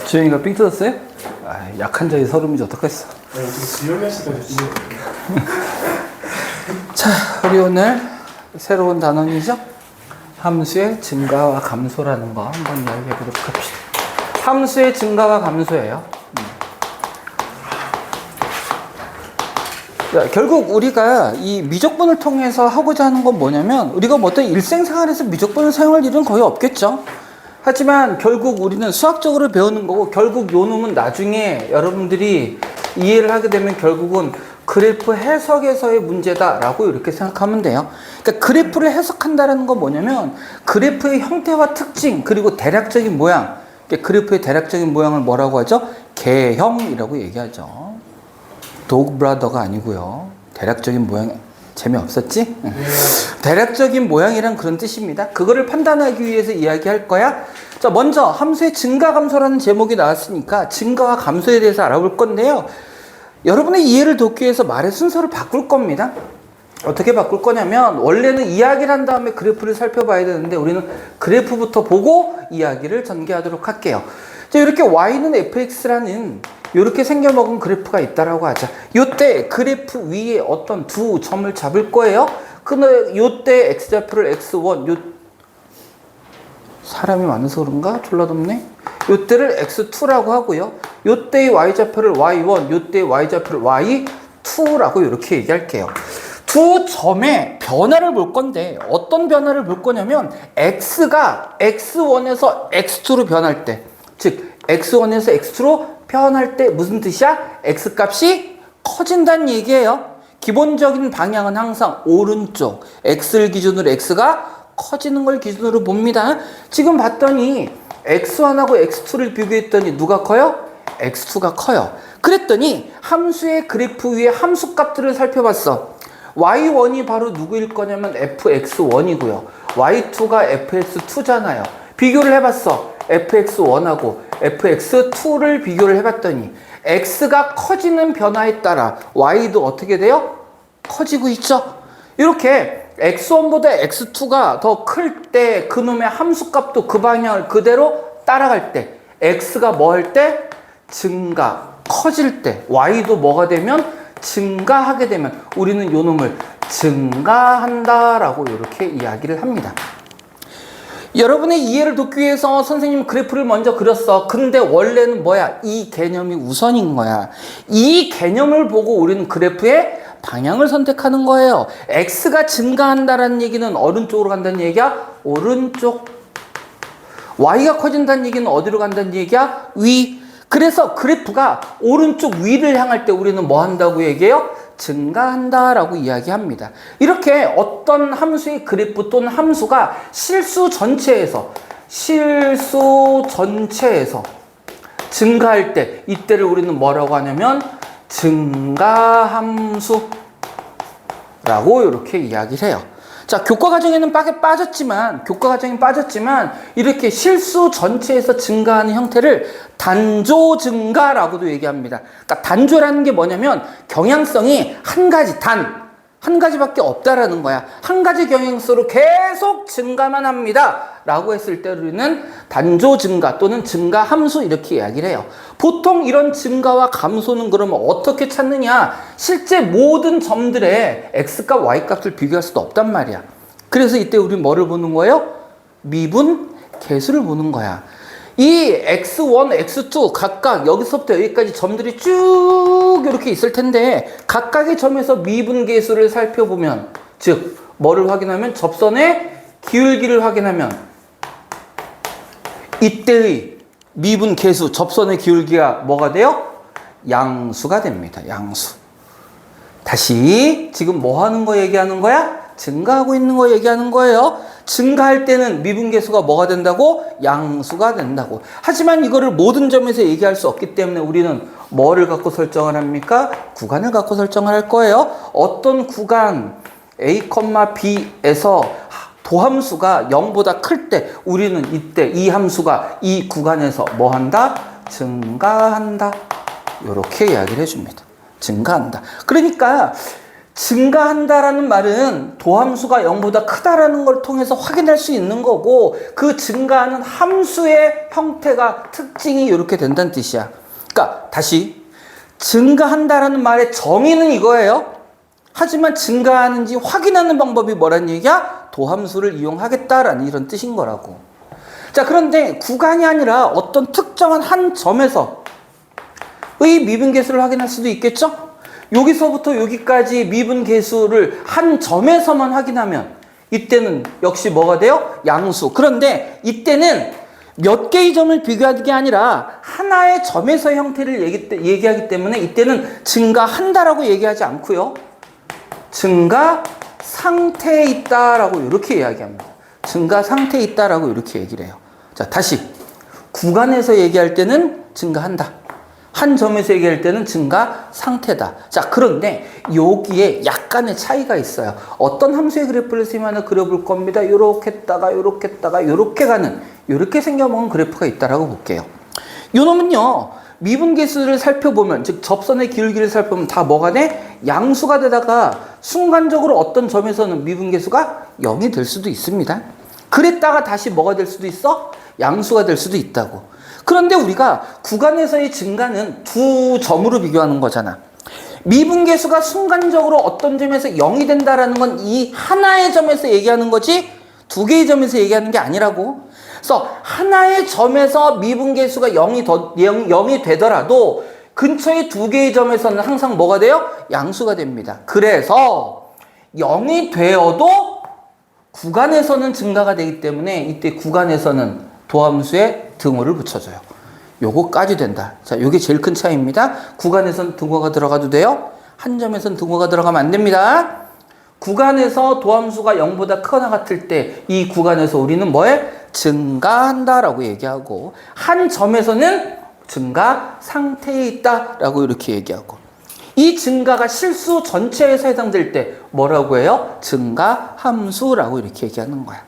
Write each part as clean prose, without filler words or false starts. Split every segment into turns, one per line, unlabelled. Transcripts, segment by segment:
주영이가 삥 뜯었어요? 약한 자의 서름이지 어떡했어.
주영이 씨가 됐네.
자, 우리 오늘 새로운 단원이죠? 함수의 증가와 감소라는 거 한번 이야기해 보도록 합시다. 함수의 증가와 감소예요. 자, 결국 우리가 이 미적분을 통해서 하고자 하는 건 뭐냐면, 우리가 뭐 어떤 일생생활에서 미적분을 사용할 일은 거의 없겠죠. 하지만 결국 우리는 수학적으로 배우는 거고, 결국 요 놈은 나중에 여러분들이 이해를 하게 되면 결국은 그래프 해석에서의 문제다라고 이렇게 생각하면 돼요. 그러니까 그래프를 해석한다는 건 뭐냐면, 그래프의 형태와 특징, 그리고 대략적인 모양, 그래프의 대략적인 모양을 뭐라고 하죠? 개형이라고 얘기하죠. 도그브라더가 아니고요. 대략적인 모양. 재미없었지? 네. 대략적인 모양이란 그런 뜻입니다. 그거를 판단하기 위해서 이야기할 거야. 자, 먼저 함수의 증가 감소라는 제목이 나왔으니까 증가와 감소에 대해서 알아볼 건데요. 여러분의 이해를 돕기 위해서 말의 순서를 바꿀 겁니다. 어떻게 바꿀 거냐면, 원래는 이야기를 한 다음에 그래프를 살펴봐야 되는데 우리는 그래프부터 보고 이야기를 전개하도록 할게요. 자, 이렇게 y는 fx라는 이렇게 생겨먹은 그래프가 있다라고 하자. 요때 그래프 위에 어떤 두 점을 잡을 거예요. 근데 요때 x좌표를 x1, 사람이 많아서 그런가? 졸라 덥네. 요때를 x2라고 하고요. 요때의 y좌표를 y1, 요때의 y좌표를 y2라고 이렇게 얘기할게요. 두 점의 변화를 볼 건데, 어떤 변화를 볼 거냐면, x가 x1에서 x2로 변할 때, 즉 x1에서 x2로 변할 때 무슨 뜻이야? x값이 커진다는 얘기예요. 기본적인 방향은 항상 오른쪽, x를 기준으로 x가 커지는 걸 기준으로 봅니다. 지금 봤더니 x1하고 x2를 비교했더니 누가 커요? x2가 커요. 그랬더니 함수의 그래프 위에 함수값들을 살펴봤어. y1이 바로 누구일 거냐면 fx1이고요. y2가 fx2잖아요. 비교를 해봤어. fx1하고 fx2를 비교를 해봤더니 x가 커지는 변화에 따라 y도 어떻게 돼요? 커지고 있죠. 이렇게 x1보다 x2가 더 클 때 그놈의 함수값도 그 방향을 그대로 따라갈 때, x가 뭐 할 때? 증가, 커질 때, y도 뭐가 되면? 증가하게 되면 우리는 요 놈을 증가한다라고 이렇게 이야기를 합니다. 여러분의 이해를 돕기 위해서 선생님 그래프를 먼저 그렸어. 근데 원래는 뭐야? 이 개념이 우선인 거야. 이 개념을 보고 우리는 그래프의 방향을 선택하는 거예요. x가 증가한다는 얘기는 오른쪽으로 간다는 얘기야? 오른쪽. y가 커진다는 얘기는 어디로 간다는 얘기야? 위. 그래서 그래프가 오른쪽 위를 향할 때 우리는 뭐 한다고 얘기해요? 증가한다라고 이야기합니다. 이렇게 어떤 함수의 그래프 또는 함수가 실수 전체에서 증가할 때, 이때를 우리는 뭐라고 하냐면 증가함수라고 이렇게 이야기를 해요. 자, 교과 과정이 빠졌지만 이렇게 실수 전체에서 증가하는 형태를 단조 증가라고도 얘기합니다. 그러니까 단조라는 게 뭐냐면 경향성이 한 가지밖에 없다라는 거야. 한 가지 경향수로 계속 증가만 합니다. 라고 했을 때 우리는 단조 증가 또는 증가 함수 이렇게 이야기를 해요. 보통 이런 증가와 감소는 그러면 어떻게 찾느냐? 실제 모든 점들의 x값, y값을 비교할 수도 없단 말이야. 그래서 이때 우리는 뭐를 보는 거예요? 미분 계수를 보는 거야. 이 x1, x2 각각 여기서부터 여기까지 점들이 쭉 이렇게 있을 텐데, 각각의 점에서 미분계수를 살펴보면, 즉 뭐를 확인하면? 접선의 기울기를 확인하면 이때의 미분계수, 접선의 기울기가 뭐가 돼요? 양수가 됩니다. 양수. 다시 지금 뭐 하는 거 얘기하는 거야? 증가하고 있는 거 얘기하는 거예요. 증가할 때는 미분계수가 뭐가 된다고? 양수가 된다고. 하지만 이거를 모든 점에서 얘기할 수 없기 때문에 우리는 뭐를 갖고 설정을 합니까? 구간을 갖고 설정을 할 거예요. 어떤 구간 A, B에서 도함수가 0보다 클 때 우리는 이때 이 함수가 이 구간에서 뭐 한다? 증가한다. 이렇게 이야기를 해줍니다. 증가한다. 그러니까 증가한다라는 말은 도함수가 0보다 크다라는 걸 통해서 확인할 수 있는 거고, 그 증가하는 함수의 형태가 특징이 이렇게 된다는 뜻이야. 그러니까 다시 증가한다라는 말의 정의는 이거예요. 하지만 증가하는지 확인하는 방법이 뭐란 얘기야? 도함수를 이용하겠다라는 이런 뜻인 거라고. 자, 그런데 구간이 아니라 어떤 특정한 한 점에서의 미분계수를 확인할 수도 있겠죠? 여기서부터 여기까지 미분계수를 한 점에서만 확인하면 이때는 역시 뭐가 돼요? 양수. 그런데 이때는 몇 개의 점을 비교하는 게 아니라 하나의 점에서의 형태를 얘기하기 때문에 이때는 증가한다라고 얘기하지 않고요. 증가 상태에 있다라고 이렇게 이야기합니다. 증가 상태에 있다라고 이렇게 얘기를 해요. 자, 다시 구간에서 얘기할 때는 증가한다. 한 점에서 얘기할 때는 증가 상태다. 자, 그런데 여기에 약간의 차이가 있어요. 어떤 함수의 그래프를 쓰면 그려볼 겁니다. 요렇게 했다가 요렇게 했다가 요렇게 가는, 요렇게 생겨먹은 그래프가 있다라고 볼게요. 요놈은요, 미분계수를 살펴보면, 즉 접선의 기울기를 살펴보면 다 뭐가 돼? 양수가 되다가 순간적으로 어떤 점에서는 미분계수가 0이 될 수도 있습니다. 그랬다가 다시 뭐가 될 수도 있어? 양수가 될 수도 있다고. 그런데 우리가 구간에서의 증가는 두 점으로 비교하는 거잖아. 미분계수가 순간적으로 어떤 점에서 0이 된다라는 건 이 하나의 점에서 얘기하는 거지 두 개의 점에서 얘기하는 게 아니라고. 그래서 하나의 점에서 미분계수가 0이 되더라도 근처의 두 개의 점에서는 항상 뭐가 돼요? 양수가 됩니다. 그래서 0이 되어도 구간에서는 증가가 되기 때문에 이때 구간에서는 도함수에 등호를 붙여줘요. 요거까지 된다. 자, 요게 제일 큰 차이입니다. 구간에서는 등호가 들어가도 돼요. 한 점에서는 등호가 들어가면 안 됩니다. 구간에서 도함수가 0보다 크거나 같을 때 이 구간에서 우리는 뭐해? 증가한다라고 얘기하고, 한 점에서는 증가 상태에 있다라고 이렇게 얘기하고, 이 증가가 실수 전체에서 해당될 때 뭐라고 해요? 증가 함수라고 이렇게 얘기하는 거야.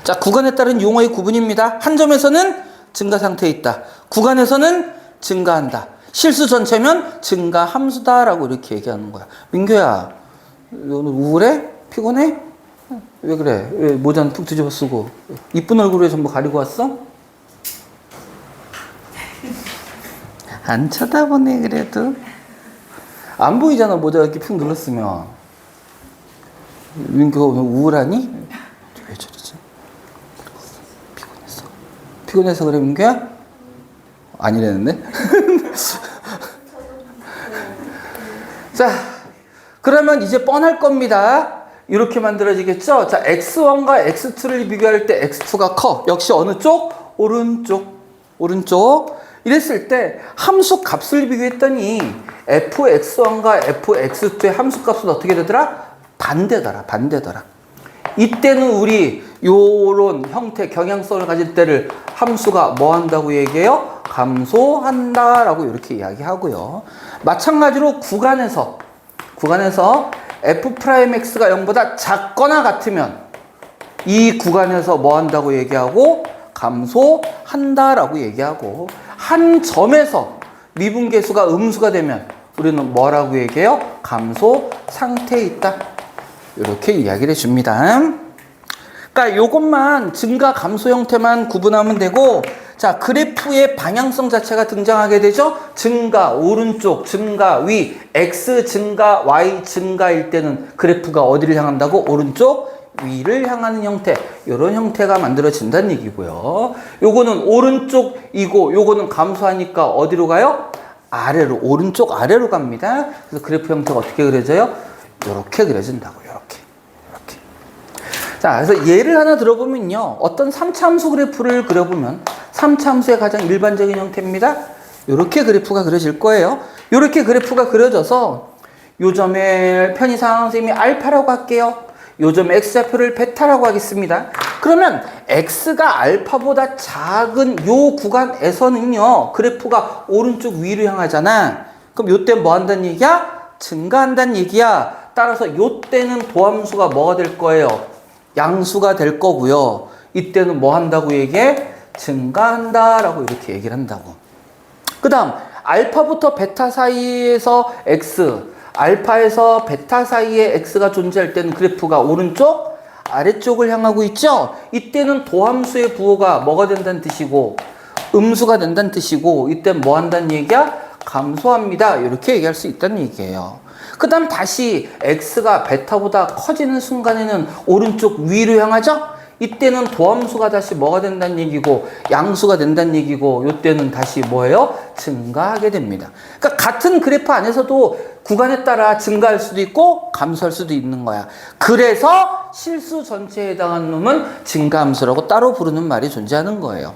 자, 구간에 따른 용어의 구분입니다. 한 점에서는 증가 상태에 있다. 구간에서는 증가한다. 실수 전체면 증가 함수다라고 이렇게 얘기하는 거야. 민규야, 오늘 우울해? 피곤해? 왜 그래? 왜 모자는 푹 뒤집어 쓰고 이쁜 얼굴에 전부 가리고 왔어? 안 쳐다보네. 그래도 안 보이잖아, 모자 이렇게 푹 눌렀으면. 민규가 오늘 우울하니? 왜 저러지? 피곤해서 그래, 민규야? 아니랬는데? 자, 그러면 이제 뻔할 겁니다. 이렇게 만들어지겠죠? 자, x1과 x2를 비교할 때 x2가 커. 역시 어느 쪽? 오른쪽. 이랬을 때 함수 값을 비교했더니 fx1과 fx2의 함수 값은 어떻게 되더라? 반대더라. 이때는 우리 요런 형태 경향성을 가질 때를 함수가 뭐 한다고 얘기해요? 감소한다라고 이렇게 이야기하고요. 마찬가지로 구간에서 f'x가 0보다 작거나 같으면 이 구간에서 뭐 한다고 얘기하고? 감소한다라고 얘기하고, 한 점에서 미분계수가 음수가 되면 우리는 뭐라고 얘기해요? 감소 상태에 있다. 이렇게 이야기를 해줍니다. 그러니까 요것만 증가 감소 형태만 구분하면 되고, 자, 그래프의 방향성 자체가 등장하게 되죠. 증가 오른쪽, 증가 위, x 증가 y 증가일 때는 그래프가 어디를 향한다고? 오른쪽 위를 향하는 형태, 이런 형태가 만들어진다는 얘기고요. 요거는 오른쪽이고 요거는 감소하니까 어디로 가요? 아래로, 오른쪽 아래로 갑니다. 그래서 그래프 형태가 어떻게 그려져요? 이렇게 그려진다고. 이렇게. 자, 그래서 예를 하나 들어보면요, 어떤 3차함수 그래프를 그려보면 3차함수의 가장 일반적인 형태입니다. 이렇게 그래프가 그려질 거예요. 이렇게 그래프가 그려져서 요 점의 편의상 선생님이 알파라고 할게요. 요 점의 x좌표를 베타라고 하겠습니다. 그러면 x가 알파보다 작은 요 구간에서는요, 그래프가 오른쪽 위로 향하잖아. 그럼 요때 뭐 한다는 얘기야? 증가한다는 얘기야. 따라서 요때는 도함수가 뭐가 될 거예요? 양수가 될 거고요. 이때는 뭐 한다고 얘기해? 증가한다라고 이렇게 얘기를 한다고. 그 다음 알파부터 베타 사이에서 x, 알파에서 베타 사이에 x가 존재할 때는 그래프가 오른쪽, 아래쪽을 향하고 있죠? 이때는 도함수의 부호가 뭐가 된다는 뜻이고 음수가 된다는 뜻이고 이때는 뭐 한다는 얘기야? 감소합니다. 이렇게 얘기할 수 있다는 얘기예요. 그 다음 다시 x가 베타보다 커지는 순간에는 오른쪽 위로 향하죠? 이때는 도함수가 다시 뭐가 된다는 얘기고 양수가 된다는 얘기고 이때는 다시 뭐예요? 증가하게 됩니다. 그러니까 같은 그래프 안에서도 구간에 따라 증가할 수도 있고 감소할 수도 있는 거야. 그래서 실수 전체에 해당하는 놈은 증가함수라고 따로 부르는 말이 존재하는 거예요.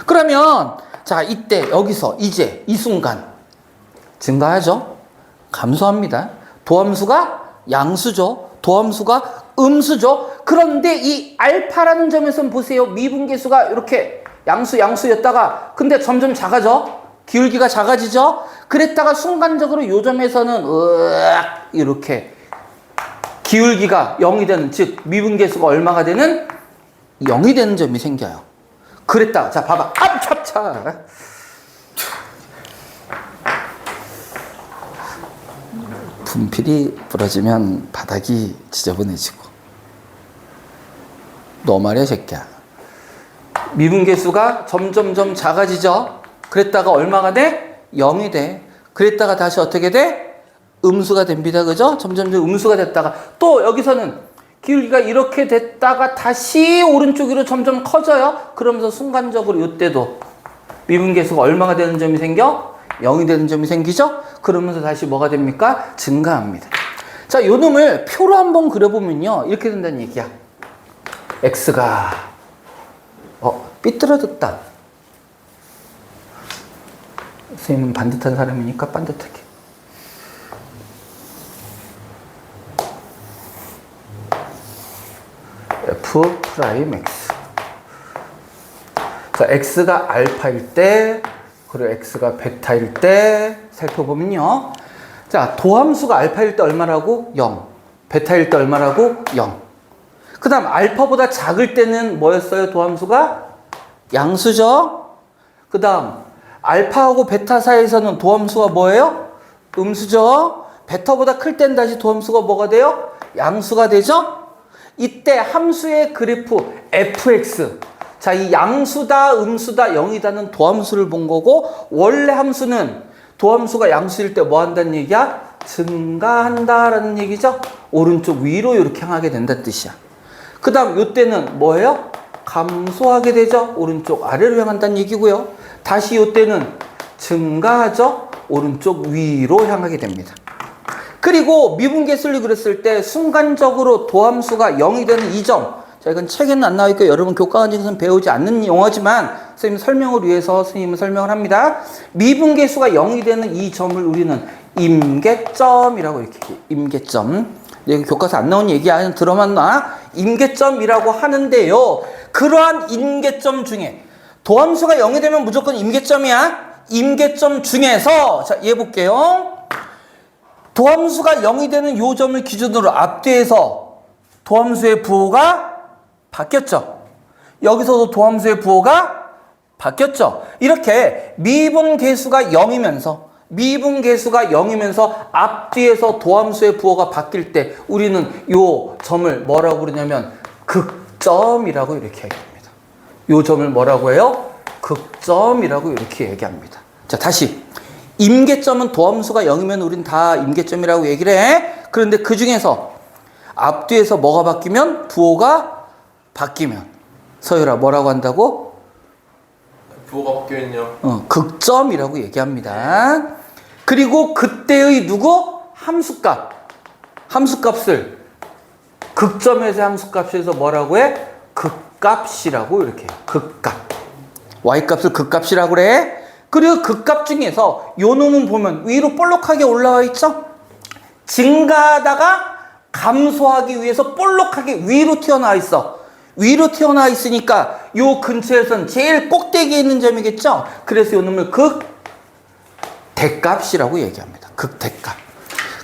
그러면 자 이때 여기서 이제 이 순간 증가하죠? 감소합니다. 도함수가 양수죠. 도함수가 음수죠. 그런데 이 알파라는 점에서 보세요. 미분계수가 이렇게 양수였다가 근데 점점 작아져. 기울기가 작아지죠. 그랬다가 순간적으로 요 점에서는 이렇게 기울기가 0이 되는, 즉 미분계수가 얼마가 되는 0이 되는 점이 생겨요. 그랬다가 자 봐봐. 찹찹. 분필이 부러지면 바닥이 지저분해지고. 너 말이야 새끼야. 미분계수가 점점점 작아지죠. 그랬다가 얼마가 돼? 0이 돼. 그랬다가 다시 어떻게 돼? 음수가 됩니다. 그죠? 점점점 음수가 됐다가 또 여기서는 기울기가 이렇게 됐다가 다시 오른쪽으로 점점 커져요. 그러면서 순간적으로 이때도 미분계수가 얼마가 되는 점이 생겨? 0이 되는 점이 생기죠? 그러면서 다시 뭐가 됩니까? 증가합니다. 자, 요 놈을 표로 한번 그려보면요. 이렇게 된다는 얘기야. x가 삐뚤어졌다. 선생님은 반듯한 사람이니까 반듯하게. f 프라임 x. 자, x가 알파일 때, 그리고 x가 베타일 때 살펴보면요. 자, 도함수가 알파일 때 얼마라고? 0. 베타일 때 얼마라고? 0. 그 다음 알파보다 작을 때는 뭐였어요? 도함수가? 양수죠. 그 다음 알파하고 베타 사이에서는 도함수가 뭐예요? 음수죠. 베타보다 클 때는 다시 도함수가 뭐가 돼요? 양수가 되죠. 이때 함수의 그래프 fx. 자, 이 양수다, 음수다, 0이다는 도함수를 본 거고, 원래 함수는 도함수가 양수일 때 뭐 한다는 얘기야? 증가한다라는 얘기죠. 오른쪽 위로 이렇게 향하게 된다는 뜻이야. 그 다음 이때는 뭐예요? 감소하게 되죠. 오른쪽 아래로 향한다는 얘기고요. 다시 이때는 증가하죠. 오른쪽 위로 향하게 됩니다. 그리고 미분계수를 그렸을 때 순간적으로 도함수가 0이 되는 이 점. 자, 이건 책에는 안 나와 있고 여러분 교과과정에서는 배우지 않는 용어지만 선생님 설명을 위해서 선생님은 설명을 합니다. 미분계수가 0이 되는 이 점을 우리는 임계점이라고 이렇게 임계점. 여기 교과서 안 나온 얘기 아니면 들어만 놔. 임계점이라고 하는데요. 그러한 임계점 중에 도함수가 0이 되면 무조건 임계점이야. 임계점 중에서 자, 얘 볼게요. 도함수가 0이 되는 요 점을 기준으로 앞뒤에서 도함수의 부호가 바뀌었죠. 여기서도 도함수의 부호가 바뀌었죠. 이렇게 미분계수가 0이면서 앞뒤에서 도함수의 부호가 바뀔 때 우리는 요 점을 뭐라고 그러냐면 극점이라고 이렇게 얘기합니다. 요 점을 뭐라고 해요? 극점이라고 이렇게 얘기합니다. 자, 다시. 임계점은 도함수가 0이면 우린 다 임계점이라고 얘기를 해. 그런데 그 중에서 앞뒤에서 뭐가 바뀌면? 부호가 바뀌면. 서율아, 뭐라고 한다고?
부호가 바뀌면요.
극점이라고 얘기합니다. 그리고 그때의 누구? 함수값을 극점에서 함수값에서 뭐라고 해? 극값이라고 이렇게 해요. 극값. y값을 극값이라고 그래. 그리고 극값 중에서 요 놈은 보면 위로 볼록하게 올라와 있죠? 증가하다가 감소하기 위해서 볼록하게 위로 튀어나와 있어. 위로 튀어나와 있으니까 요 근처에서는 제일 꼭대기에 있는 점이겠죠? 그래서 요 놈을 극대값이라고 얘기합니다. 극대값.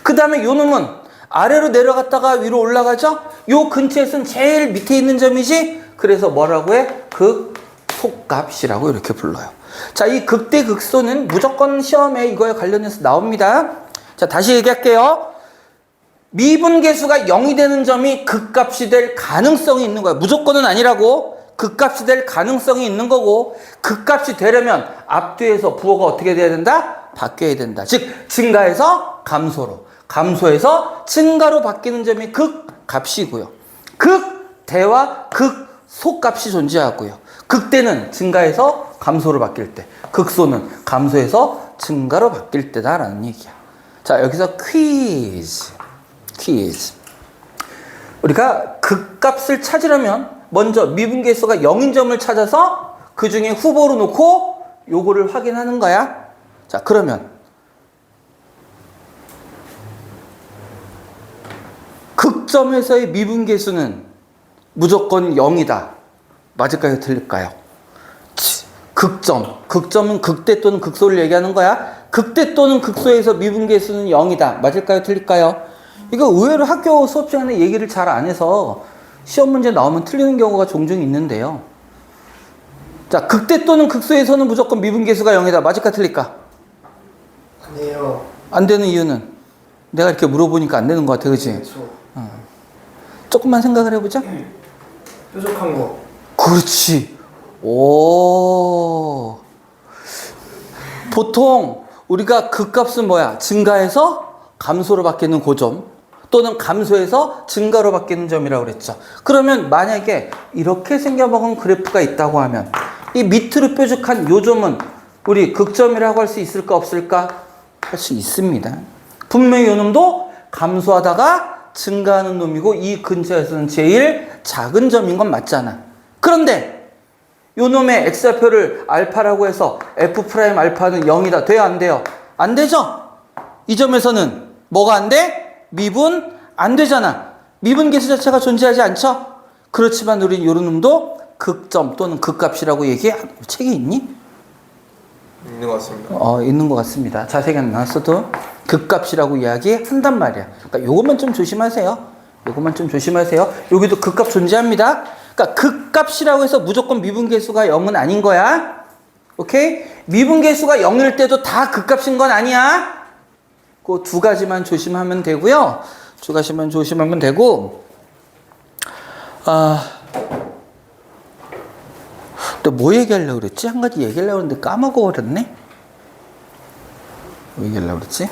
그 다음에 요 놈은 아래로 내려갔다가 위로 올라가죠? 요 근처에서는 제일 밑에 있는 점이지? 그래서 뭐라고 해? 극소값이라고 이렇게 불러요. 자, 이 극대 극소는 무조건 시험에 이거에 관련해서 나옵니다. 자, 다시 얘기할게요. 미분계수가 0이 되는 점이 극값이 될 가능성이 있는 거야. 무조건은 아니라고. 극값이 될 가능성이 있는 거고, 극값이 되려면 앞뒤에서 부호가 어떻게 돼야 된다? 바뀌어야 된다. 즉 증가해서 감소로, 감소해서 증가로 바뀌는 점이 극값이고요. 극대와 극소값이 존재하고요. 극대는 증가해서 감소로 바뀔 때, 극소는 감소해서 증가로 바뀔 때다라는 얘기야. 자, 여기서 퀴즈. 우리가 극값을 찾으려면 먼저 미분계수가 0인 점을 찾아서 그 중에 후보로 놓고 요거를 확인하는 거야. 자, 그러면 극점에서의 미분계수는 무조건 0이다. 맞을까요? 틀릴까요? 극점은 극대 또는 극소를 얘기하는 거야. 극대 또는 극소에서 미분계수는 0이다. 맞을까요? 틀릴까요? 이거 의외로 학교 수업 시간에 얘기를 잘 안 해서 시험 문제 나오면 틀리는 경우가 종종 있는데요. 자, 극대 또는 극소에서는 무조건 미분계수가 0이다. 맞을까 틀릴까?
아니에요.
안 되는 이유는 내가 이렇게 물어보니까 안 되는 것 같아. 그치?
그렇죠.
조금만 생각을 해보자.
뾰족한 거.
그렇지. 오. 보통 우리가 극값은 뭐야? 증가해서 감소로 바뀌는 고점 또는 감소해서 증가로 바뀌는 점이라고 그랬죠. 그러면 만약에 이렇게 생겨먹은 그래프가 있다고 하면 이 밑으로 뾰족한 요 점은 우리 극점이라고 할 수 있을까 없을까? 할 수 있습니다. 분명히 요 놈도 감소하다가 증가하는 놈이고 이 근처에서는 제일 작은 점인 건 맞잖아. 그런데 요 놈의 x좌표를 알파라고 해서 f 프라임 알파는 0이다. 돼요? 안 돼요? 안 되죠? 이 점에서는 뭐가 안 돼? 미분 안 되잖아. 미분계수 자체가 존재하지 않죠? 그렇지만 우린 요런 놈도 극점 또는 극값이라고 얘기해. 책이 있니?
있는 것 같습니다.
있는 것 같습니다. 자세히 안 나왔어도 극값이라고 이야기한단 말이야. 그러니까 요것만 좀 조심하세요. 요것만 좀 조심하세요. 여기도 극값 존재합니다. 그러니까 극값이라고 해서 무조건 미분계수가 0은 아닌 거야. 오케이? 미분계수가 0일 때도 다 극값인 건 아니야. 그 두 가지만 조심하면 되고요. 두 가지만 조심하면 되고, 또 뭐 얘기하려고 그랬지? 한 가지 얘기하려고 했는데 까먹어버렸네? 뭐 얘기하려고 그랬지?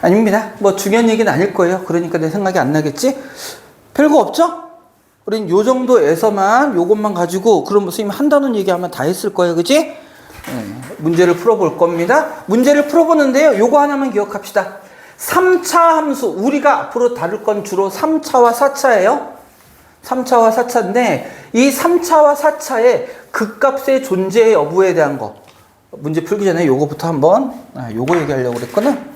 아닙니다. 뭐 중요한 얘기는 아닐 거예요. 그러니까 내 생각이 안 나겠지? 별거 없죠? 우린 요 정도에서만 요것만 가지고 그럼 선생님 한다는 얘기하면 다 했을 거예요. 그치? 문제를 풀어볼 겁니다. 문제를 풀어보는데요. 요거 하나만 기억합시다. 3차 함수, 우리가 앞으로 다룰 건 주로 3차와 4차예요. 3차와 4차인데 이 3차와 4차의 극값의 존재 여부에 대한 거 문제 풀기 전에 요거부터 한번 요거 얘기하려고 그랬거든.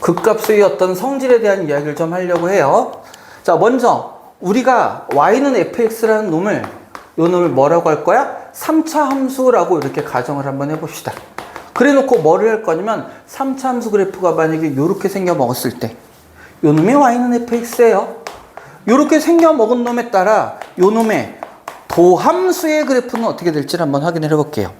극값의 어떤 성질에 대한 이야기를 좀 하려고 해요. 자, 먼저 우리가 y는 fx라는 놈을 요 놈을 뭐라고 할 거야? 3차 함수라고 이렇게 가정을 한번 해봅시다. 그래 놓고 뭐를 할 거냐면 3차 함수 그래프가 만약에 요렇게 생겨 먹었을 때 요 놈의 y는 fx예요. 요렇게 생겨 먹은 놈에 따라 요 놈의 도함수의 그래프는 어떻게 될지를 한번 확인을 해볼게요.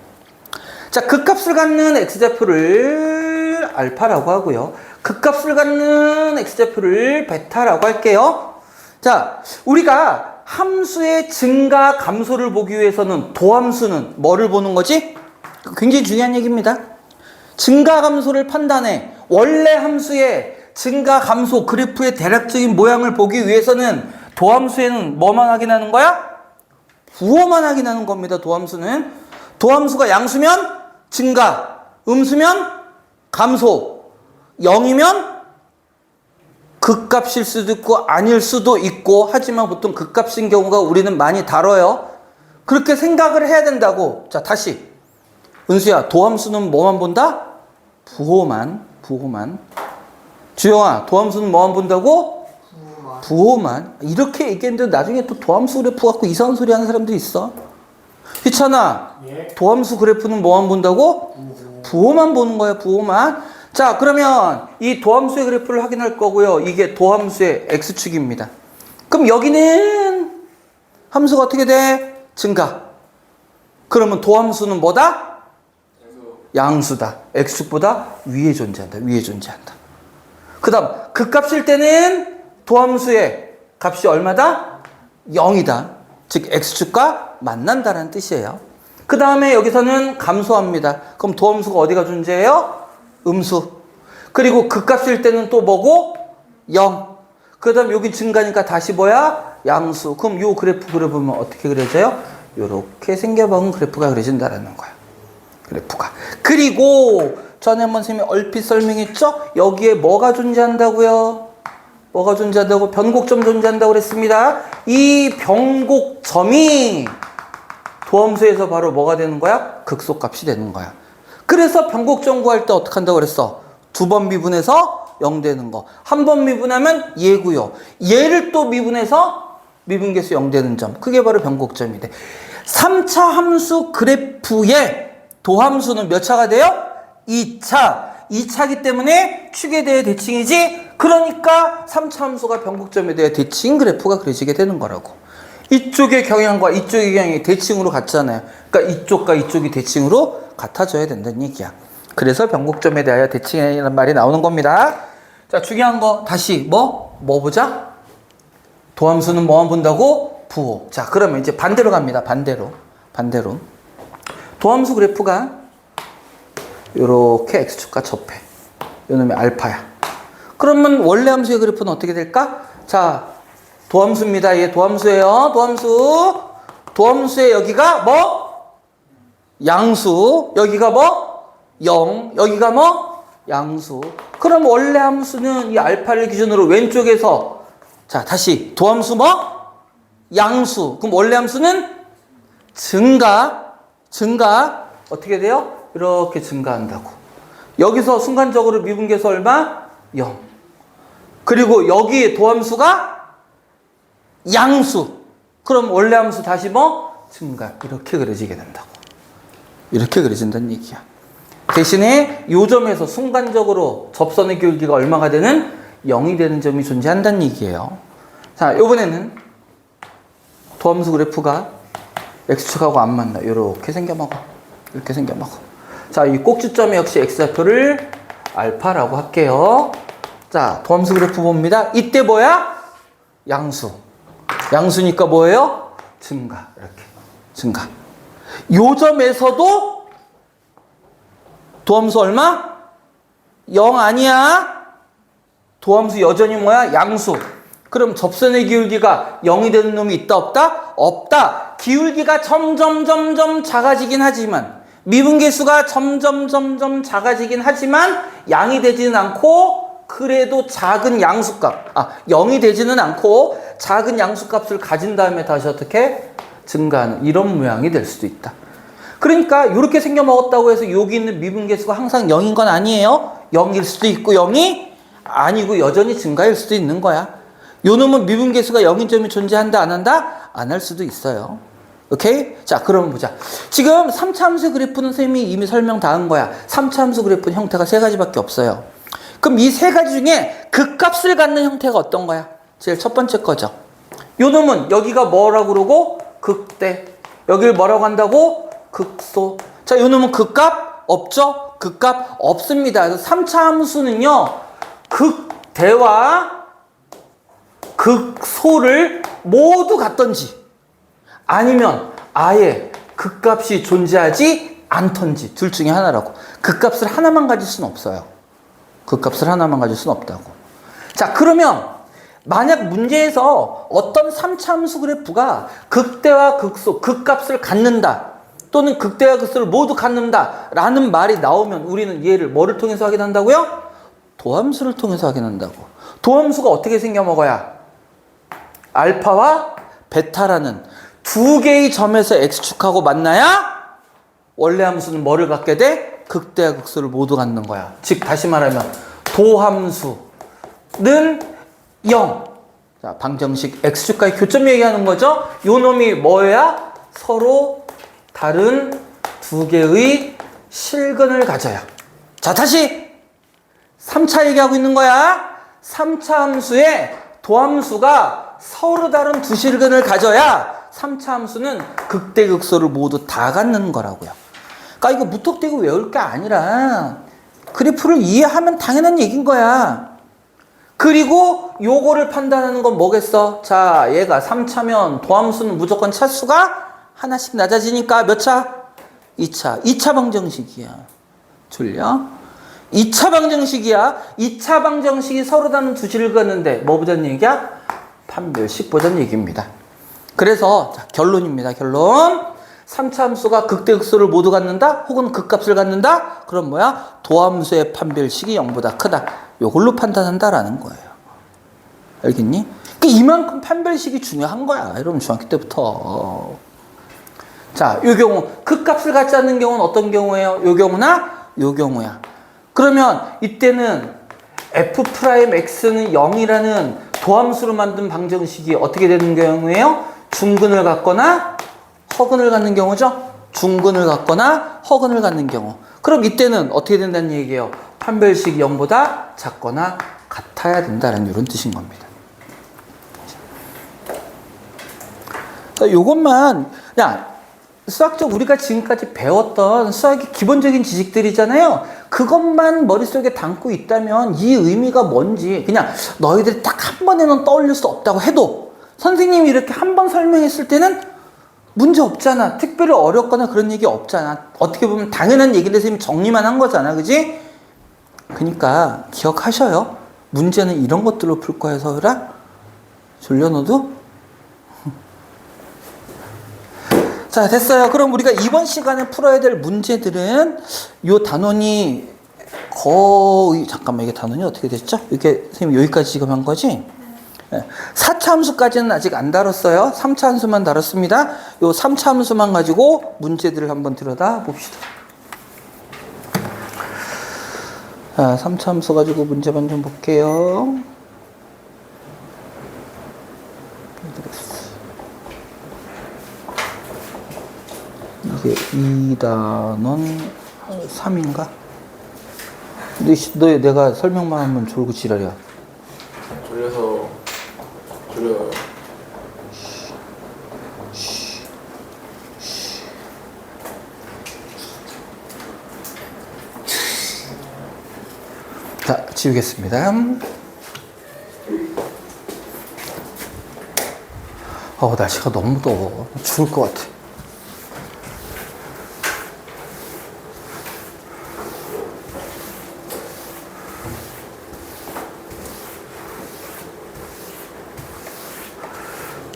자, 극값을 갖는 x좌표를 알파라고 하고요. 극값을 갖는 x좌표를 베타라고 할게요. 자, 우리가 함수의 증가 감소를 보기 위해서는 도함수는 뭐를 보는 거지? 굉장히 중요한 얘기입니다. 증가 감소를 판단해 원래 함수의 증가 감소 그래프의 대략적인 모양을 보기 위해서는 도함수에는 뭐만 확인하는 거야? 부호만 확인하는 겁니다. 도함수는 도함수가 양수면 증가, 음수면 감소, 0이면 극값일 수도 있고 아닐 수도 있고 하지만 보통 극값인 경우가 우리는 많이 다뤄요. 그렇게 생각을 해야 된다고. 자, 다시 은수야, 도함수는 뭐만 본다? 부호만. 주영아, 도함수는 뭐만 본다고? 부호만. 이렇게 얘기했는데 나중에 또 도함수 그래프 갖고 이상한 소리 하는 사람도 있어. 희찬아,
예?
도함수 그래프는 뭐만 본다고? 부호만 보는 거야, 부호만. 자, 그러면 이 도함수의 그래프를 확인할 거고요. 이게 도함수의 x축입니다. 그럼 여기는 함수가 어떻게 돼? 증가. 그러면 도함수는 뭐다? 양수다. x축보다 위에 존재한다. 위에 존재한다. 그 다음 극값일 때는 도함수의 값이 얼마다? 0이다. 즉 x축과 만난다는 뜻이에요. 그 다음에 여기서는 감소합니다. 그럼 도함수가 어디가 존재해요? 음수. 그리고 극값일 때는 또 뭐고? 0. 그 다음 여기 증가니까 다시 뭐야? 양수. 그럼 요 그래프 그려보면 어떻게 그려져요? 요렇게 생겨본 그래프가 그려진다라는 거야. 그래프가. 그리고 전에 한번 선생님이 얼핏 설명했죠? 여기에 뭐가 존재한다고요? 뭐가 존재한다고? 변곡점 존재한다고 그랬습니다. 이 변곡점이 도함수에서 바로 뭐가 되는 거야? 극소값이 되는 거야. 그래서 변곡점 구할 때 어떻게 한다고 그랬어? 2번 미분해서 0 되는 거. 한 번 미분하면 얘고요. 얘를 또 미분해서 미분계수 0 되는 점. 그게 바로 변곡점이 돼. 3차 함수 그래프의 도함수는 몇 차가 돼요? 2차. 2차기 때문에 축에 대해 대칭이지. 그러니까 3차 함수가 변곡점에 대해 대칭 그래프가 그려지게 되는 거라고. 이쪽의 경향과 이쪽의 경향이 대칭으로 같잖아요. 그러니까 이쪽과 이쪽이 대칭으로 같아져야 된다는 얘기야. 그래서 변곡점에 대하여 대칭이라는 말이 나오는 겁니다. 자, 중요한 거 다시 뭐 보자? 도함수는 뭐만 본다고? 부호. 자, 그러면 이제 반대로 갑니다. 반대로. 도함수 그래프가 요렇게 x축과 접해. 요놈이 알파야. 그러면 원래 함수의 그래프는 어떻게 될까? 자, 도함수입니다. 얘 도함수예요. 도함수의 여기가 뭐? 양수. 여기가 뭐? 0. 여기가 뭐? 양수. 그럼 원래 함수는 이 알파를 기준으로 왼쪽에서 자, 다시 도함수 뭐? 양수. 그럼 원래 함수는 증가. 어떻게 돼요? 이렇게 증가한다고. 여기서 순간적으로 미분계수 얼마? 0. 그리고 여기 도함수가 양수. 그럼 원래 함수 다시 뭐? 증가. 이렇게 그려지게 된다고. 이렇게 그려진다는 얘기야. 대신에 요 점에서 순간적으로 접선의 기울기가 얼마가 되는? 0이 되는 점이 존재한다는 얘기예요. 자, 요번에는 도함수 그래프가 x축하고 안 만나. 이렇게 생겨먹어. 이렇게 생겨먹어. 자, 이 꼭지점의 역시 x좌표를 알파라고 할게요. 자, 도함수 그래프 봅니다. 이때 뭐야? 양수. 양수니까 뭐예요? 증가. 이렇게. 증가. 요 점에서도 도함수 얼마? 0 아니야? 도함수 여전히 뭐야? 양수. 그럼 접선의 기울기가 0이 되는 놈이 있다 없다? 없다. 기울기가 점점 작아지긴 하지만 미분계수가 점점 작아지긴 하지만 양이 되지는 않고 그래도 작은 양수값 0이 되지는 않고 작은 양수값을 가진 다음에 다시 어떻게? 증가하는 이런 모양이 될 수도 있다. 그러니까 이렇게 생겨 먹었다고 해서 여기 있는 미분계수가 항상 0인 건 아니에요. 0일 수도 있고 0이 아니고 여전히 증가일 수도 있는 거야. 요 놈은 미분계수가 0인 점이 존재한다 안 한다? 안 할 수도 있어요. 오케이? 자, 그럼 보자. 지금 3차 함수 그래프는 선생님이 이미 설명 다 한 거야. 3차 함수 그래프는 형태가 3가지밖에 없어요. 그럼 이 3가지 중에 극값을 갖는 형태가 어떤 거야? 제일 첫 번째 거죠. 요 놈은 여기가 뭐라고 그러고? 극대. 여기를 뭐라고 한다고? 극소. 자, 요 놈은 극값 없죠? 극값 없습니다. 그래서 3차 함수는요. 극대와 극소를 모두 갖던지 아니면 아예 극값이 존재하지 않던지 둘 중에 하나라고. 극값을 하나만 가질 수는 없어요. 극값을 하나만 가질 수는 없다고. 자, 그러면 만약 문제에서 어떤 3차 함수 그래프가 극대와 극소, 극값을 갖는다 또는 극대와 극소를 모두 갖는다 라는 말이 나오면 우리는 얘를 뭐를 통해서 확인한다고요? 도함수를 통해서 확인한다고. 도함수가 어떻게 생겨먹어야? 알파와 베타라는 두 개의 점에서 x축하고 만나야 원래 함수는 뭐를 갖게 돼? 극대와 극소를 모두 갖는 거야. 즉 다시 말하면 도함수는 0. 자, 방정식 x축과의 교점 얘기하는 거죠. 요 놈이 뭐야? 서로 다른 두 개의 실근을 가져야. 자, 다시 3차 얘기하고 있는 거야. 3차 함수의 도함수가 서로 다른 두 실근을 가져야 3차 함수는 극대극소를 모두 다 갖는 거라고요. 그러니까 이거 무턱대고 외울 게 아니라 그래프를 이해하면 당연한 얘기인 거야. 그리고 요거를 판단하는 건 뭐겠어? 자, 얘가 3차면 도함수는 무조건 차수가 하나씩 낮아지니까 몇 차? 2차. 2차 방정식이야. 졸려? 2차 방정식이야. 2차 방정식이 서로 다른 두 식을 긋는데 뭐 보자는 얘기야? 판별식 보자는 얘기입니다. 그래서 자, 결론입니다. 결론. 3차 함수가 극대극소를 모두 갖는다? 혹은 극값을 갖는다? 그럼 뭐야? 도함수의 판별식이 0보다 크다. 요걸로 판단한다라는 거예요. 알겠니? 그러니까 이만큼 판별식이 중요한 거야. 여러분 중학교 때부터. 자, 요 경우 극값을 갖지 않는 경우는 어떤 경우예요? 요 경우나 요 경우야. 그러면 이때는 f'x는 0이라는 도함수로 만든 방정식이 어떻게 되는 경우예요? 중근을 갖거나 허근을 갖는 경우죠? 중근을 갖거나 허근을 갖는 경우. 그럼 이때는 어떻게 된다는 얘기예요? 판별식이 0보다 작거나 같아야 된다는 이런 뜻인 겁니다. 요것만 그냥 수학적 우리가 지금까지 배웠던 수학의 기본적인 지식들이잖아요. 그것만 머릿속에 담고 있다면 이 의미가 뭔지 그냥 너희들이 딱 한 번에는 떠올릴 수 없다고 해도 선생님이 이렇게 한 번 설명했을 때는 문제 없잖아. 특별히 어렵거나 그런 얘기 없잖아. 어떻게 보면 당연한 얘기인데 선생님이 정리만 한 거잖아. 그지? 그러니까 기억하셔요. 문제는 이런 것들로 풀 거야, 서울아. 졸려 너도? 자, 됐어요. 그럼 우리가 이번 시간에 풀어야 될 문제들은 요 단원이 거의 잠깐만 이게 단원이 어떻게 됐죠? 이게 선생님 여기까지 지금 한 거지? 4차 함수까지는 아직 안 다뤘어요. 3차 함수만 다뤘습니다. 요 3차 함수만 가지고 문제들을 한번 들여다 봅시다. 자, 3차 함수 가지고 문제만 좀 볼게요. 이게 2단원 3인가? 너 내가 설명만 하면 졸고 지랄이야.
졸려서 졸려요.
자, 지우겠습니다. 날씨가 너무 더워. 죽을 것 같아.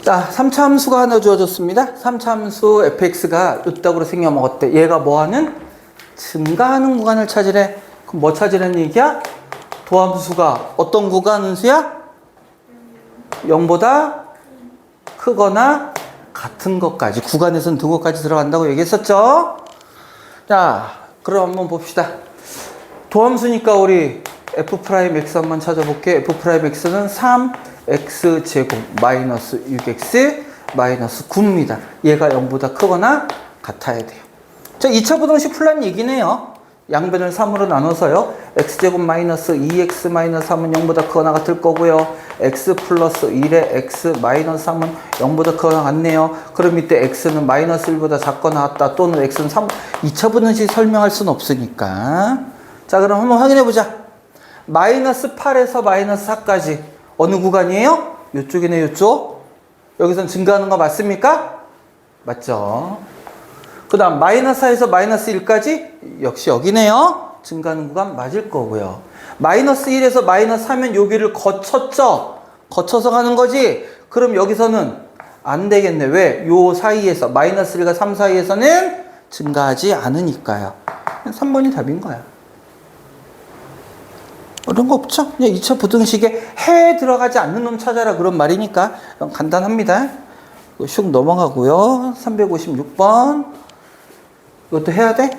자, 3차 함수가 하나 주어졌습니다. 3차 함수 fx가 요따구로 생겨먹었대. 얘가 뭐하는? 증가하는 구간을 찾으래. 그럼 뭐 찾으라는 얘기야? 도함수가 어떤 구간은 수야? 0보다 크거나 같은 것까지, 구간에서는 두 것까지 들어간다고 얘기했었죠? 자, 그럼 한번 봅시다. 도함수니까 우리 f'x 한번 찾아볼게. f'x는 3x제곱 마이너스 6x 마이너스 9입니다. 얘가 0보다 크거나 같아야 돼요. 자, 2차 부등식 풀란 얘기네요. 양변을 3으로 나눠서요. x제곱 마이너스 2x 마이너스 3은 0보다 크거나 같을 거고요. x 플러스 1에 x 마이너스 3은 0보다 크거나 같네요. 그럼 이때 x는 마이너스 1보다 작거나 같다. 또는 x는 3. 2차 부등식 설명할 수는 없으니까. 자, 그럼 한번 확인해 보자. 마이너스 8에서 마이너스 4까지 어느 구간이에요? 요쪽이네, 요쪽. 여기선 증가하는 거 맞습니까? 맞죠? 그 다음 마이너스 4에서 마이너스 1까지 역시 여기네요. 증가하는 구간 맞을 거고요. 마이너스 1에서 마이너스 4면 여기를 거쳤죠? 거쳐서 가는 거지? 그럼 여기서는 안 되겠네. 왜? 요 사이에서 마이너스 1과 3 사이에서는 증가하지 않으니까요. 3번이 답인 거야. 어려운 거 없죠? 그냥 2차 부등식에 해에 들어가지 않는 놈 찾아라 그런 말이니까 간단합니다. 슉 넘어가고요. 356번. 이것도 해야 돼?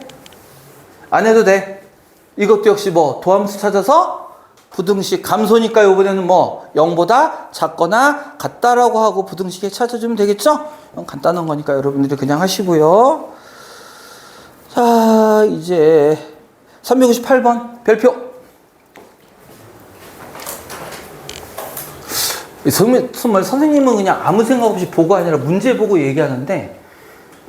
안 해도 돼. 이것도 역시 뭐 도함수 찾아서 부등식 감소니까 이번에는 뭐 0보다 작거나 같다라고 하고 부등식에 찾아주면 되겠죠? 간단한 거니까 여러분들이 그냥 하시고요. 자, 이제 358번 별표. 정말 선생님은 그냥 아무 생각 없이 보고 아니라 문제 보고 얘기하는데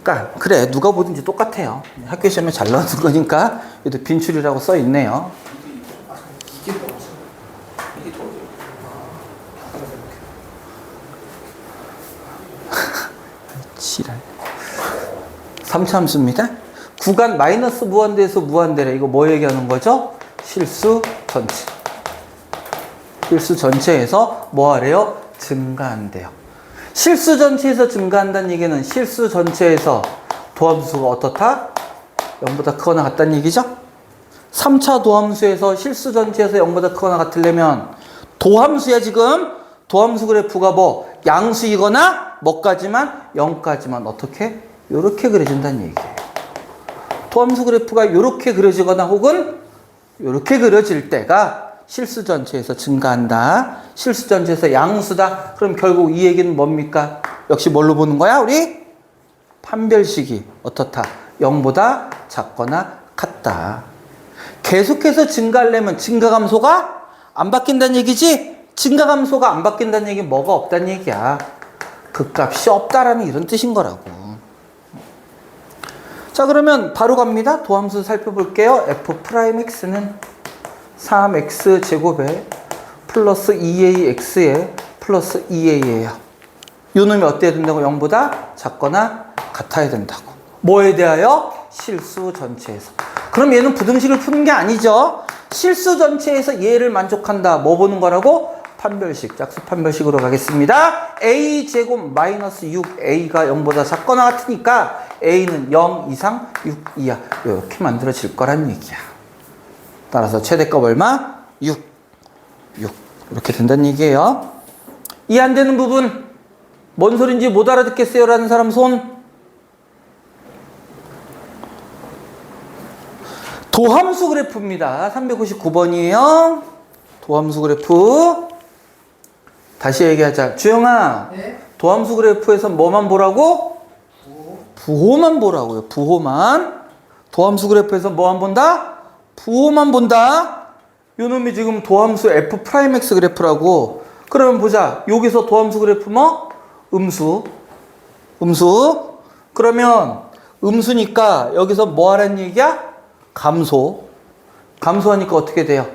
그러니까 그래 누가 보든지 똑같아요. 학교 시험에 잘 나오는 거니까 여기도 빈출이라고 써 있네요.
이게 뭐지?
이게 더
지랄. 3차 함수입니다. 구간 마이너스 무한대에서 무한대래. 이거 뭐 얘기하는 거죠? 실수 전체. 실수 전체에서 뭐 하래요? 증가한대요. 실수 전체에서 증가한다는 얘기는 실수 전체에서 도함수가 어떻다? 0보다 크거나 같다는 얘기죠? 3차 도함수에서 실수 전체에서 0보다 크거나 같으려면 도함수야 지금. 도함수 그래프가 뭐 양수이거나 뭐까지만 0까지만 어떻게? 요렇게 그려진다는 얘기예요. 도함수 그래프가 요렇게 그려지거나 혹은 요렇게 그려질 때가 실수 전체에서 증가한다. 실수 전체에서 양수다. 그럼 결국 이 얘기는 뭡니까? 역시 뭘로 보는 거야 우리? 판별식이 어떻다? 0보다 작거나 같다. 계속해서 증가하려면 증가감소가 안 바뀐다는 얘기지? 증가감소가 안 바뀐다는 얘기는 뭐가 없다는 얘기야. 극값이 없다라는 이런 뜻인 거라고. 자 그러면 바로 갑니다. 도함수 살펴볼게요. f'x는 3x 제곱에 플러스 2ax에 플러스 2a예요. 요 놈이 어때야 된다고? 0보다 작거나 같아야 된다고. 뭐에 대하여? 실수 전체에서. 그럼 얘는 부등식을 푸는 게 아니죠. 실수 전체에서 얘를 만족한다. 뭐 보는 거라고? 판별식, 짝수 판별식으로 가겠습니다. a 제곱 마이너스 6a가 0보다 작거나 같으니까 a는 0 이상 6 이하 이렇게 만들어질 거란 얘기야. 따라서 최대값 얼마? 6 이렇게 된다는 얘기예요. 이해 안 되는 부분 뭔 소린지 못 알아듣겠어요? 라는 사람 손. 도함수 그래프입니다. 359번이에요. 도함수 그래프. 다시 얘기하자. 주영아,
네?
도함수 그래프에서 뭐만 보라고? 부호만 보라고요. 부호만. 도함수 그래프에서 뭐만 본다? 부호만 본다. 요 놈이 지금 도함수 f'x 그래프라고. 그러면 보자. 여기서 도함수 그래프 뭐? 음수. 그러면 음수니까 여기서 뭐 하라는 얘기야? 감소하니까 어떻게 돼요?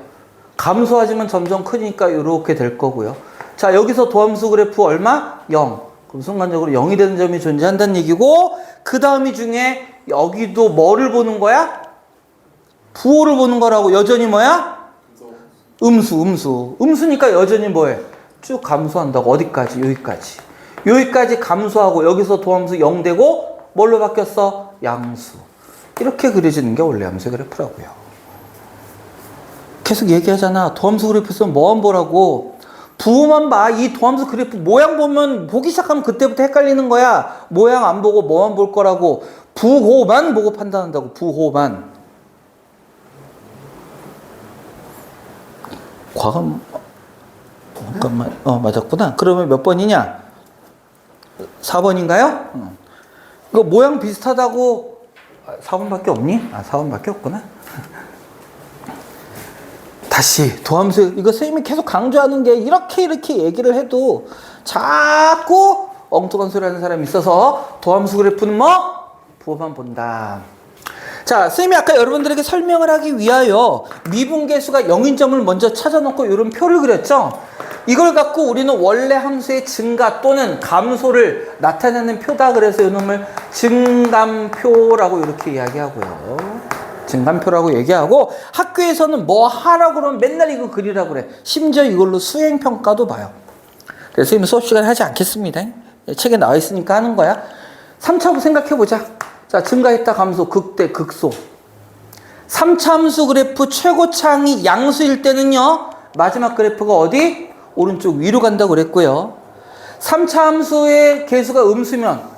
감소하지만 점점 크니까 이렇게 될 거고요. 자, 여기서 도함수 그래프 얼마? 0. 그럼 순간적으로 0이 되는 점이 존재한다는 얘기고, 그 다음이 중에 여기도 뭐를 보는 거야? 부호를 보는 거라고. 여전히 뭐야? 음수니까 여전히 뭐해? 쭉 감소한다고. 어디까지? 여기까지 감소하고 여기서 도함수 0 되고 뭘로 바뀌었어? 양수. 이렇게 그려지는 게 원래 함수 그래프라고요. 계속 얘기하잖아. 도함수 그래프에서 뭐만 보라고? 부호만 봐. 이 도함수 그래프 모양 보면 보기 시작하면 그때부터 헷갈리는 거야. 모양 안 보고 뭐만 볼 거라고. 부호만 보고 판단한다고. 부호만. 과감. 잠깐만. 맞았구나. 그러면 몇 번이냐? 4번인가요? 이거 모양 비슷하다고 4번밖에 없니? 4번밖에 없구나. 다시 도함수. 이거 선생님이 계속 강조하는 게 이렇게 얘기를 해도 자꾸 엉뚱한 소리 하는 사람이 있어서 도함수 그래프는 뭐? 부호만 본다. 자, 선생님이 아까 여러분들에게 설명을 하기 위하여 미분계수가 0인 점을 먼저 찾아놓고 이런 표를 그렸죠. 이걸 갖고 우리는 원래 함수의 증가 또는 감소를 나타내는 표다. 그래서 이놈을 증감표라고 이렇게 이야기하고요. 증감표라고 얘기하고, 학교에서는 뭐 하라고 그러면 맨날 이거 그리라고 그래. 심지어 이걸로 수행평가도 봐요. 그래서 선생님 수업 시간에 하지 않겠습니다. 책에 나와 있으니까 하는 거야. 3차부 생각해보자. 자, 증가했다 감소, 극대, 극소. 3차 함수 그래프 최고차항이 양수일 때는요, 마지막 그래프가 어디? 오른쪽 위로 간다고 그랬고요. 3차 함수의 개수가 음수면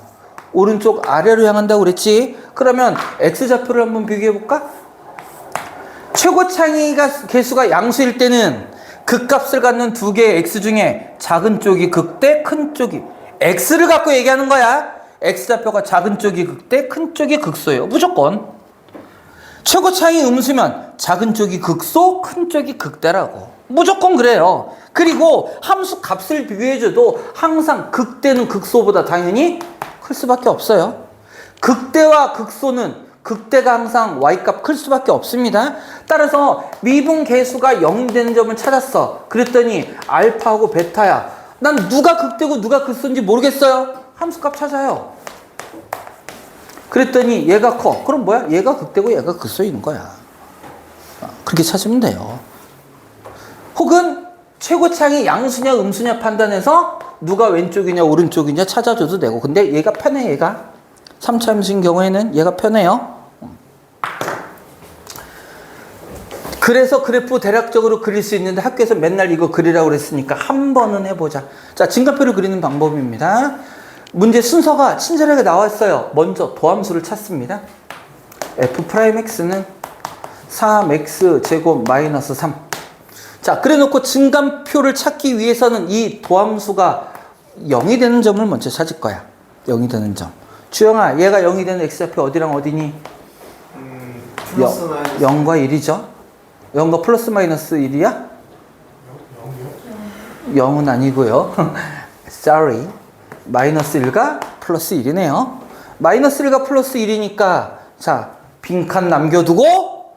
오른쪽 아래로 향한다고 그랬지. 그러면 x좌표를 한번 비교해볼까? 최고차항이가 개수가 양수일 때는 극값을 갖는 두 개의 x 중에 작은 쪽이 극대, 큰 쪽이 x를 갖고 얘기하는 거야. x좌표가 작은 쪽이 극대, 큰 쪽이 극소예요. 무조건. 최고차항이 음수면 작은 쪽이 극소, 큰 쪽이 극대라고. 무조건 그래요. 그리고 함수 값을 비교해줘도 항상 극대는 극소보다 당연히 클 수밖에 없어요. 극대와 극소는 극대가 항상 y값 클 수밖에 없습니다. 따라서 미분계수가 0이 되는 점을 찾았어. 그랬더니 알파하고 베타야. 난 누가 극대고 누가 극소인지 모르겠어요. 함수값 찾아요. 그랬더니 얘가 커. 그럼 뭐야? 얘가 극대고 얘가 극소인 거야. 그렇게 찾으면 돼요. 혹은 최고차항이 양수냐 음수냐 판단해서 누가 왼쪽이냐 오른쪽이냐 찾아줘도 되고. 근데 얘가 편해. 얘가 3차 함수인 경우에는 얘가 편해요. 그래서 그래프 대략적으로 그릴 수 있는데 학교에서 맨날 이거 그리라고 그랬으니까 한 번은 해보자. 자, 증가표를 그리는 방법입니다. 문제 순서가 친절하게 나왔어요. 먼저 도함수를 찾습니다. f'x는 3x 제곱 마이너스 3. 자, 그래 놓고 증감표를 찾기 위해서는 이 도함수가 0이 되는 점을 먼저 찾을 거야. 0이 되는 점. 주영아, 얘가 0이 되는 x좌표 어디랑 어디니?
플러스 마이너스
0과 1이죠. 0과 플러스 마이너스 1이야? 0은 아니고요. Sorry. 마이너스 1과 플러스 1이네요. 마이너스 1과 플러스 1이니까 자, 빈칸 남겨두고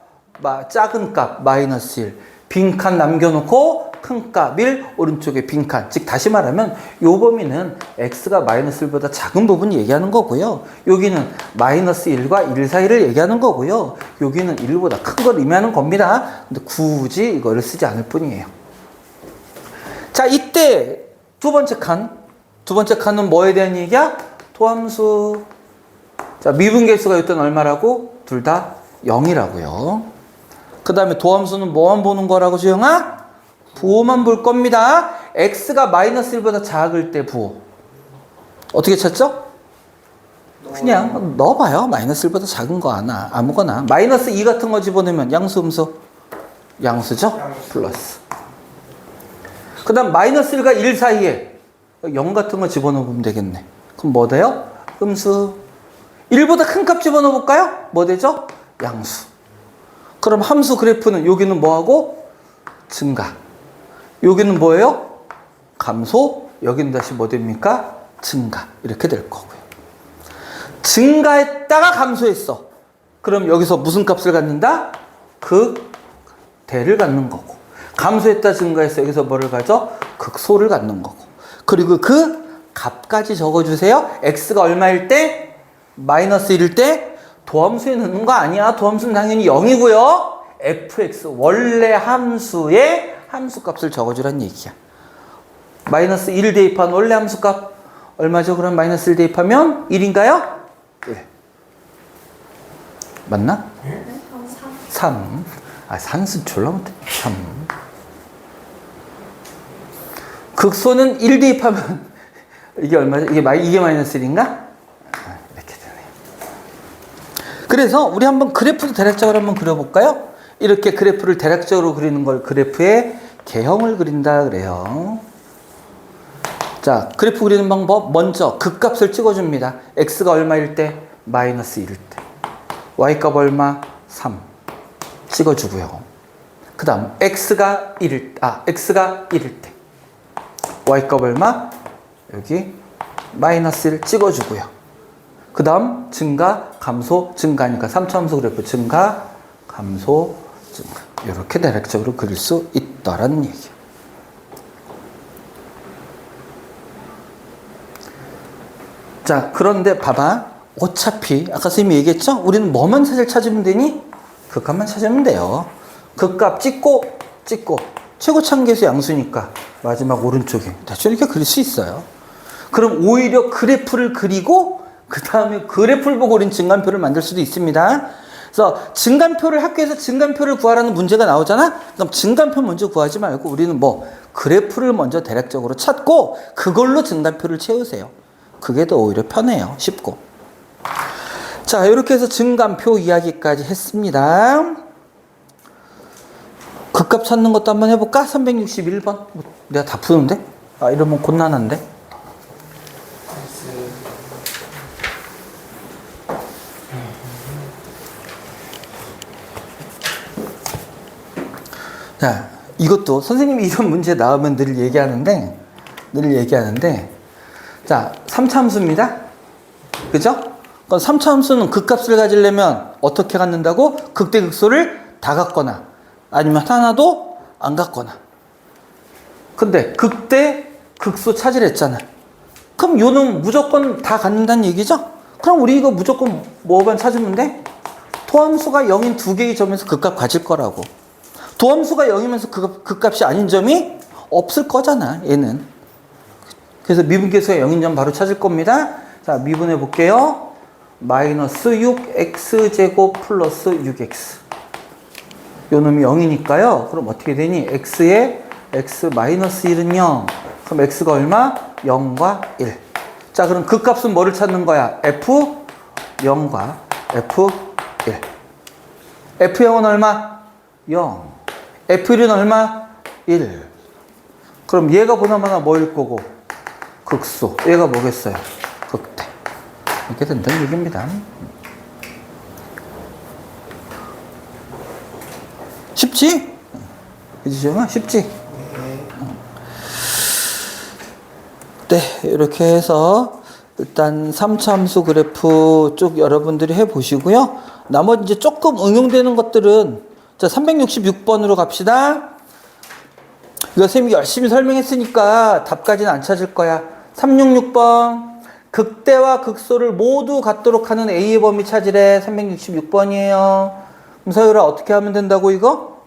작은 값 마이너스 1. 빈칸 남겨놓고 큰 값 1, 오른쪽에 빈칸. 즉 다시 말하면 요 범위는 x가 마이너스 1보다 작은 부분 얘기하는 거고요. 여기는 마이너스 1과 1 사이를 얘기하는 거고요. 여기는 1보다 큰 걸 의미하는 겁니다. 근데 굳이 이거를 쓰지 않을 뿐이에요. 자, 이때 두 번째 칸은 뭐에 대한 얘기야? 도함수. 자, 미분계수가 이땐 얼마라고? 둘 다 0이라고요. 그 다음에 도함수는 뭐만 보는 거라고, 주영아? 부호만 볼 겁니다. x가 마이너스 1보다 작을 때 부호. 어떻게 찾죠? 그냥 넣어봐요. 마이너스 1보다 작은 거 하나, 아무거나. 마이너스 2 같은 거 집어넣으면 양수, 음수? 양수죠? 플러스. 그 다음 마이너스 1과 1 사이에 0 같은 거 집어넣으면 되겠네. 그럼 뭐 돼요? 음수. 1보다 큰 값 집어넣어볼까요? 뭐 되죠? 양수. 그럼 함수 그래프는 여기는 뭐하고? 증가. 여기는 뭐예요? 감소. 여기는 다시 뭐 됩니까? 증가. 이렇게 될 거고요. 증가했다가 감소했어. 그럼 여기서 무슨 값을 갖는다? 극대를 갖는 거고. 감소했다 증가했어. 여기서 뭐를 가져? 극소를 갖는 거고. 그리고 그 값까지 적어주세요. x가 얼마일 때? 마이너스 1일 때? 도함수에 넣는 거 아니야. 도함수는 당연히 0이고요. fx 원래 함수의 함수값을 적어주란 얘기야. 마이너스 1 대입한 원래 함수값 얼마죠? 그럼 마이너스 1 대입하면 1인가요? 1. 맞나? 3. 아, 산수 졸라 못해. 3. 극소는 1 대입하면 이게 얼마죠? 이게 마이너스 1인가? 이렇게 되네요. 그래서 우리 한번 그래프도 대략적으로 한번 그려볼까요? 이렇게 그래프를 대략적으로 그리는 걸 그래프의 개형을 그린다 그래요. 자, 그래프 그리는 방법 먼저 극값을 찍어줍니다. x가 얼마일 때? 마이너스 1일 때. y값 얼마? 3 찍어주고요. 그 다음 x가 1일 때 y값 얼마? 여기 마이너스 1 찍어주고요. 그 다음 증가, 감소, 증가니까 3차 함수 그래프 증가, 감소, 증가. 이렇게 대략적으로 그릴 수 있다라는 얘기예요. 자, 그런데 봐봐. 어차피 아까 선생님이 얘기했죠? 우리는 뭐만 사실 찾으면 되니? 극값만 찾으면 돼요. 극값 찍고 최고차항계수 양수니까 마지막 오른쪽에 대충 이렇게 그릴 수 있어요. 그럼 오히려 그래프를 그리고 그 다음에 그래프를 보고 우린 증감표를 만들 수도 있습니다. 그래서 증감표를 학교에서 증감표를 구하라는 문제가 나오잖아. 그럼 증감표 먼저 구하지 말고 우리는 뭐 그래프를 먼저 대략적으로 찾고 그걸로 증감표를 채우세요. 그게 더 오히려 편해요. 쉽고. 자, 이렇게 해서 증감표 이야기까지 했습니다. 극값 찾는 것도 한번 해볼까? 361번. 내가 다 푸는데? 아, 이러면 곤란한데? 자, 이것도 선생님이 이런 문제 나오면 늘 얘기하는데 자, 3차 함수입니다. 그죠? 그럼 3차 함수는 극값을 가지려면 어떻게 갖는다고? 극대극소를 다 갖거나 아니면 하나도 안 갖거나. 근데 극대극소 찾으랬잖아. 그럼 요는 무조건 다 갖는다는 얘기죠? 그럼 우리 이거 무조건 뭐만 찾으면 돼? 도함수가 0인 두 개의 점에서 극값 가질 거라고. 도함수가 0이면서 극값이 아닌 점이 없을 거잖아, 얘는. 그래서 미분계수가 0인 점 바로 찾을 겁니다. 자, 미분해 볼게요. 마이너스 6x제곱 플러스 6x. 요 놈이 0이니까요. 그럼 어떻게 되니? x에 x 마이너스 1은 0. 그럼 x가 얼마? 0과 1. 자, 그럼 극값은 뭐를 찾는 거야? f 0과 f 1. f0은 얼마? 0. f1은 얼마? 1. 그럼 얘가 보나마나 뭐일 거고? 극소. 얘가 뭐겠어요? 극대. 이렇게 된다는 얘기입니다. 쉽지? 그치, 정아? 쉽지? 네, 이렇게 해서 일단 3차 함수 그래프 쭉 여러분들이 해보시고요. 나머지 이제 조금 응용되는 것들은 자, 366번으로 갑시다. 이거 선생님이 열심히 설명했으니까 답까지는 안 찾을 거야. 366번. 극대와 극소를 모두 갖도록 하는 A의 범위 찾으래. 366번이에요. 그럼 서율아 어떻게 하면 된다고 이거?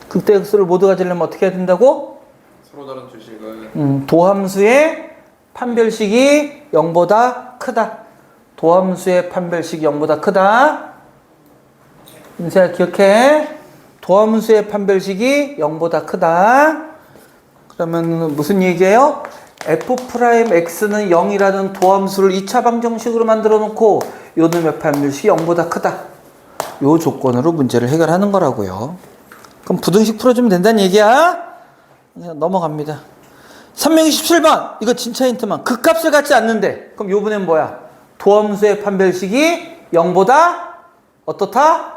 극대 극소를 모두 가지려면 어떻게 해야 된다고?
서로 다른 주식은
도함수의 판별식이 0보다 크다. 도함수의 판별식이 0보다 크다. 인쇄야 기억해. 도함수의 판별식이 0보다 크다. 그러면 무슨 얘기예요? f'x는 0이라는 도함수를 2차 방정식으로 만들어 놓고 요 놈의 판별식이 0보다 크다. 요 조건으로 문제를 해결하는 거라고요. 그럼 부등식 풀어주면 된다는 얘기야. 그냥 넘어갑니다. 327번. 이거 진짜 힌트만. 극값을 갖지 않는데. 그럼 요번엔 뭐야? 도함수의 판별식이 0보다 어떻다?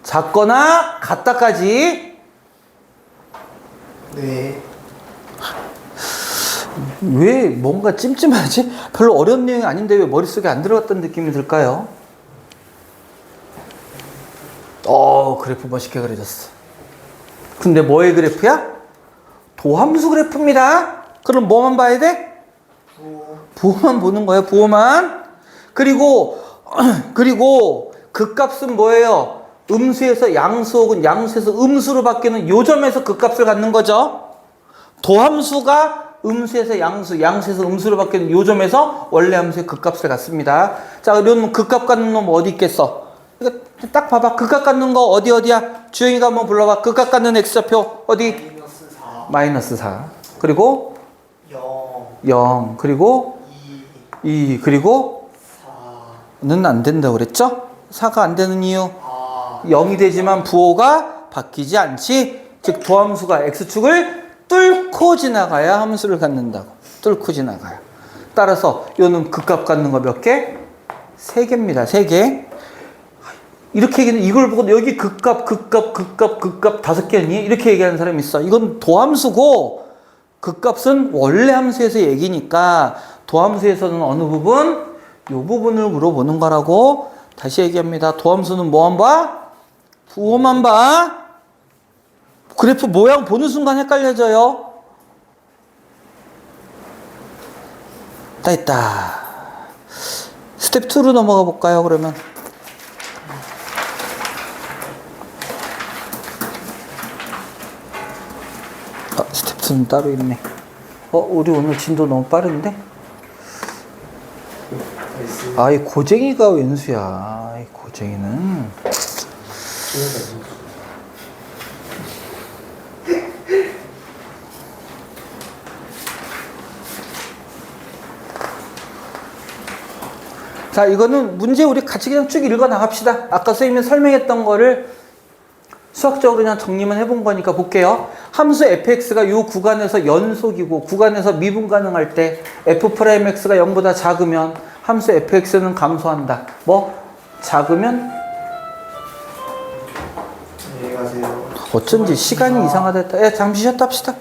작거나 같다까지.
네.
왜 뭔가 찜찜하지? 별로 어려운 내용이 아닌데 왜 머릿속에 안 들어갔다는 느낌이 들까요? 그래프 멋있게 그려졌어. 근데 뭐의 그래프야? 도함수 그래프입니다. 그럼 뭐만 봐야 돼? 부호만 보는 거예요. 부호만. 그리고 극값은 뭐예요? 음수에서 양수 혹은 양수에서 음수로 바뀌는 요 점에서 극값을 갖는 거죠. 도함수가 음수에서 양수, 양수에서 음수로 바뀌는 요 점에서 원래 함수의 극값을 갖습니다. 자, 그러면 극값 갖는 놈 어디 있겠어? 이거 딱 봐봐. 극값 갖는 거 어디야? 주영이가 한번 불러봐. 극값 갖는 x좌표 어디? 마이너스 4. 그리고 0. 그리고 2. 그리고 4는 안 된다고 그랬죠? 4가 안 되는 이유. 0이 되지만 부호가 바뀌지 않지. 즉 도함수가 x축을 뚫고 지나가야 함수를 갖는다고. 뚫고 지나가요. 따라서 요는 극값 갖는 거 몇 개? 3개입니다. 3개. 이렇게 얘기는 이걸 보고 여기 극값 5개니? 이렇게 얘기하는 사람이 있어. 이건 도함수고 극값은 원래 함수에서 얘기니까 도함수에서는 어느 부분? 요 부분을 물어보는 거라고 다시 얘기합니다. 도함수는 뭐만 봐? 부호만 봐. 그래프 모양 보는 순간 헷갈려져요. 다 있다. 스텝 2로 넘어가 볼까요, 그러면? 스텝 2는 따로 있네. 우리 오늘 진도 너무 빠른데? 이 고쟁이가 왼수야. 이 고쟁이는. 자, 이거는 문제 우리 같이 그냥 쭉 읽어 나갑시다. 아까 선생님이 설명했던 거를 수학적으로 그냥 정리만 해본 거니까 볼게요. 함수 fx가 이 구간에서 연속이고 구간에서 미분 가능할 때 f'x가 0보다 작으면 함수 fx는 감소한다. 뭐? 작으면?
안녕히 가세요.
어쩐지 시간이 이상하다 했다. 잠시 쉬었다 합시다.